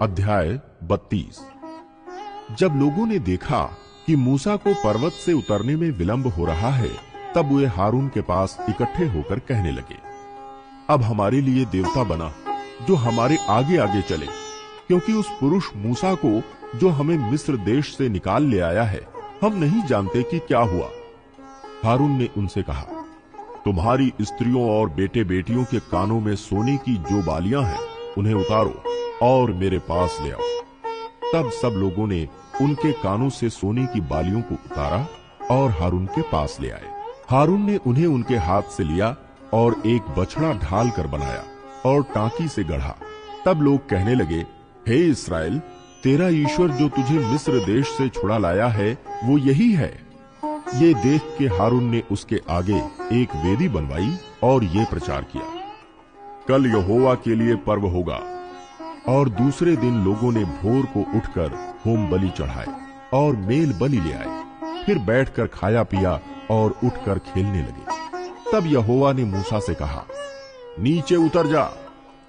अध्याय 32। जब लोगों ने देखा कि मूसा को पर्वत से उतरने में विलंब हो रहा है, तब वे हारून के पास इकट्ठे होकर कहने लगे, अब हमारे लिए देवता बना जो हमारे आगे आगे चले, क्योंकि उस पुरुष मूसा को जो हमें मिस्र देश से निकाल ले आया है, हम नहीं जानते कि क्या हुआ। हारून ने उनसे कहा, तुम्हारी स्त्रियों और बेटे बेटियों के कानों में सोने की जो बालियां हैं, उन्हें उतारो और मेरे पास ले आओ। तब सब लोगों ने उनके कानों से सोने की बालियों को उतारा और हारून के पास ले आए। हारून ने उन्हें उनके हाथ से लिया और एक बछड़ा ढाल कर बनाया और टांकी से गढ़ा। तब लोग कहने लगे, हे इस्राएल, तेरा ईश्वर जो तुझे मिस्र देश से छुड़ा लाया है, वो यही है। ये देख के हारून ने उसके आगे एक वेदी बनवाई और ये प्रचार किया, कल यहोवा के लिए पर्व होगा। और दूसरे दिन लोगों ने भोर को उठकर होम बलि चढ़ाए और मेल बलि ले आए, फिर बैठकर खाया पिया और उठकर खेलने लगे। तब यहोवा ने मूसा से कहा, नीचे उतर जा,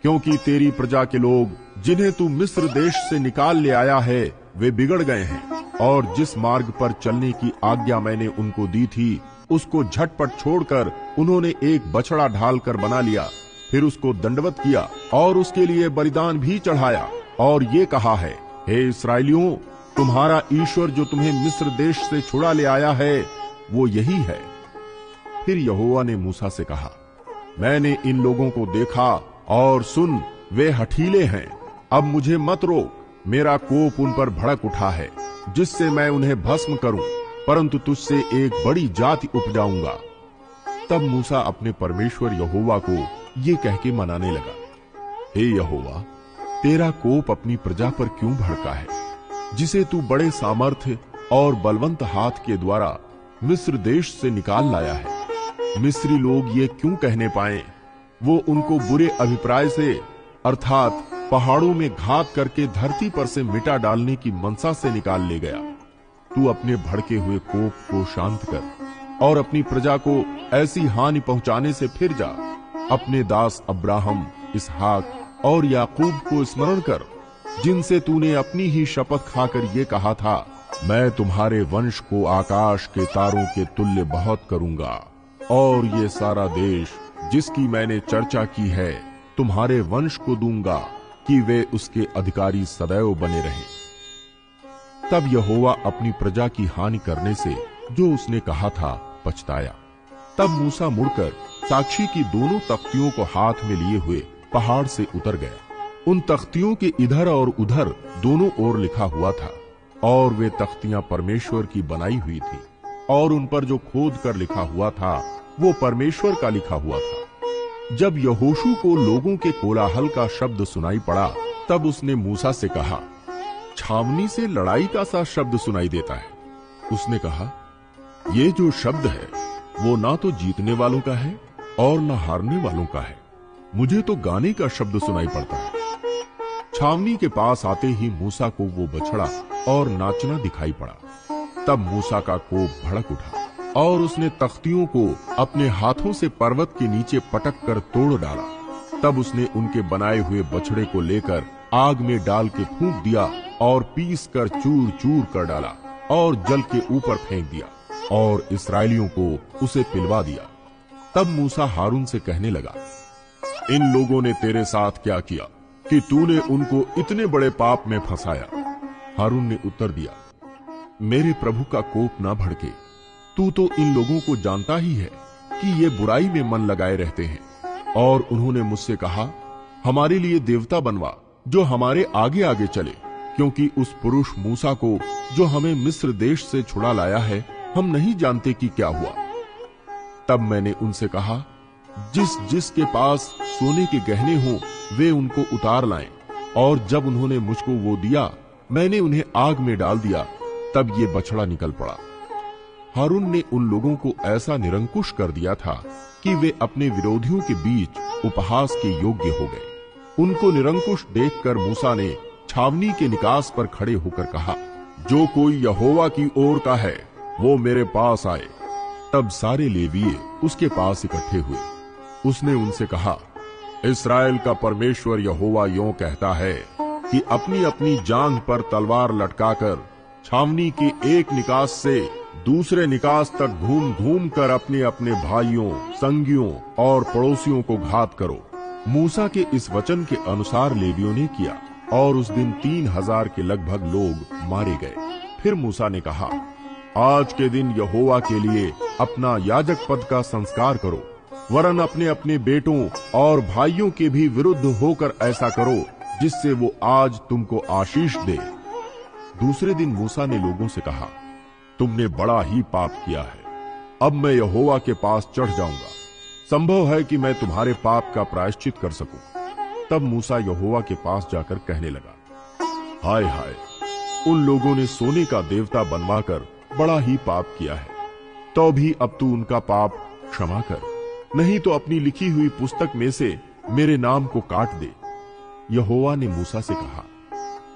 क्योंकि तेरी प्रजा के लोग जिन्हें तू मिस्र देश से निकाल ले आया है, वे बिगड़ गए हैं, और जिस मार्ग पर चलने की आज्ञा मैंने उनको दी थी, उसको झटपट छोड़कर उन्होंने एक बछड़ा ढाल कर बना लिया, फिर उसको दंडवत किया और उसके लिए बलिदान भी चढ़ाया और ये कहा है, हे इस्राएलियों, तुम्हारा ईश्वर जो तुम्हें मिस्र देश से छुड़ा ले आया है, वो यही है। फिर यहोवा ने मूसा से कहा, मैंने इन लोगों को देखा और सुन, वे हठीले हैं। अब मुझे मत रोक, मेरा कोप उन पर भड़क उठा है, जिससे मैं उन्हें भस्म करूं, परंतु तुझसे एक बड़ी जाति उपजाऊंगा। तब मूसा अपने परमेश्वर यहोवा को ये कह के मनाने लगा, हे यहोवा, तेरा कोप अपनी प्रजा पर क्यों भड़का है, जिसे तू बड़े सामर्थ्य और बलवंत हाथ के द्वारा मिस्र देश से निकाल लाया है। मिस्री लोग ये क्यों कहने पाए, वो उनको बुरे अभिप्राय से अर्थात पहाड़ों में घात करके धरती पर से मिटा डालने की मनसा से निकाल ले गया। तू अपने भड़के हुए कोप को शांत कर और अपनी प्रजा को ऐसी हानि पहुंचाने से फिर जा। अपने दास अब्राहम, इसहाक और याकूब को स्मरण कर, जिनसे तूने अपनी ही शपथ खाकर ये कहा था, मैं तुम्हारे वंश को आकाश के तारों के तुल्य बहुत करूंगा, और ये सारा देश जिसकी मैंने चर्चा की है, तुम्हारे वंश को दूंगा कि वे उसके अधिकारी सदैव बने रहें। तब यहोवा अपनी प्रजा की हानि करने से जो उसने कहा था पछताया। तब मूसा मुड़कर साक्षी की दोनों तख्तियों को हाथ में लिए हुए पहाड़ से उतर गया। उन तख्तियों के इधर और उधर दोनों ओर लिखा हुआ था, और वे तख्तियां परमेश्वर की बनाई हुई थी, और उन पर जो खोद कर लिखा हुआ था, वो परमेश्वर का लिखा हुआ था। जब यहोशू को लोगों के कोलाहल का शब्द सुनाई पड़ा, तब उसने मूसा से कहा, छावनी से लड़ाई का सा शब्द सुनाई देता है। उसने कहा, ये जो शब्द है वो ना तो जीतने वालों का है और न हारने वालों का है, मुझे तो गाने का शब्द सुनाई पड़ता है। छावनी के पास आते ही मूसा को वो बछड़ा और नाचना दिखाई पड़ा। तब मूसा का कोप भड़क उठा और उसने तख्तियों को अपने हाथों से पर्वत के नीचे पटक कर तोड़ डाला। तब उसने उनके बनाए हुए बछड़े को लेकर आग में डाल के फूंक दिया और पीस कर चूर चूर कर डाला और जल के ऊपर फेंक दिया और इस्राएलियों को उसे पिलवा दिया। तब मूसा हारून से कहने लगा, इन लोगों ने तेरे साथ क्या किया कि तूने उनको इतने बड़े पाप में फंसाया? हारून ने उत्तर दिया, मेरे प्रभु का कोप ना भड़के, तू तो इन लोगों को जानता ही है कि ये बुराई में मन लगाए रहते हैं। और उन्होंने मुझसे कहा, हमारे लिए देवता बनवा जो हमारे आगे आगे चले, क्योंकि उस पुरुष मूसा को जो हमें मिस्र देश से छुड़ा लाया है, हम नहीं जानते कि क्या हुआ। तब मैंने उनसे कहा, जिस जिसके पास सोने के गहने हों, वे उनको उतार लाएं। और जब उन्होंने मुझको वो दिया, मैंने उन्हें आग में डाल दिया। तब ये बछड़ा निकल पड़ा। हारून ने उन लोगों को ऐसा निरंकुश कर दिया था कि वे अपने विरोधियों के बीच उपहास के योग्य हो गए। उनको निरंकुश देखकर मूसा ने छावनी के निकास पर खड़े होकर कहा, जो कोई यहोवा की ओर का है, वो मेरे पास आए। तब सारे लेवीय उसके पास इकट्ठे हुए। उसने उनसे कहा, इस्राएल का परमेश्वर यहोवा यों कहता है, कि अपनी अपनी जांघ पर तलवार लटकाकर छावनी के एक निकास से दूसरे निकास तक घूम घूम कर अपने अपने भाइयों, संगियों और पड़ोसियों को घात करो। मूसा के इस वचन के अनुसार लेवियों ने किया और उस दिन 3000 के लगभग लोग मारे गए। फिर मूसा ने कहा, आज के दिन यहोवा के लिए अपना याजक पद का संस्कार करो, वरन अपने अपने बेटों और भाइयों के भी विरुद्ध होकर ऐसा करो जिससे वो आज तुमको आशीष दे। दूसरे दिन मूसा ने लोगों से कहा, तुमने बड़ा ही पाप किया है। अब मैं यहोवा के पास चढ़ जाऊंगा, संभव है कि मैं तुम्हारे पाप का प्रायश्चित कर सकूं। तब मूसा यहोवा के पास जाकर कहने लगा, हाय हाय, उन लोगों ने सोने का देवता बनवाकर बड़ा ही पाप किया है। तो भी अब तू उनका पाप क्षमा कर, नहीं तो अपनी लिखी हुई पुस्तक में से मेरे नाम को काट दे। यहोवा ने मूसा से कहा,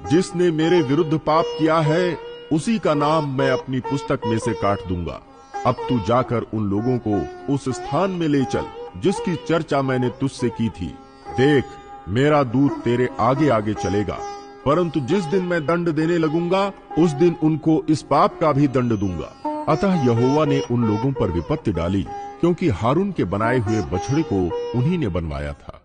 जिसने मेरे विरुद्ध पाप किया है उसी का नाम मैं अपनी पुस्तक में से काट दूंगा। अब तू जाकर उन लोगों को उस स्थान में ले चल जिसकी चर्चा मैंने तुझसे की थी। देख, मेरा दूत तेरे आगे आगे चलेगा, परंतु जिस दिन मैं दंड देने लगूंगा उस दिन उनको इस पाप का भी दंड दूंगा। अतः यहोवा ने उन लोगों पर विपत्ति डाली, क्योंकि हारून के बनाए हुए बछड़े को उन्हीं ने बनवाया था।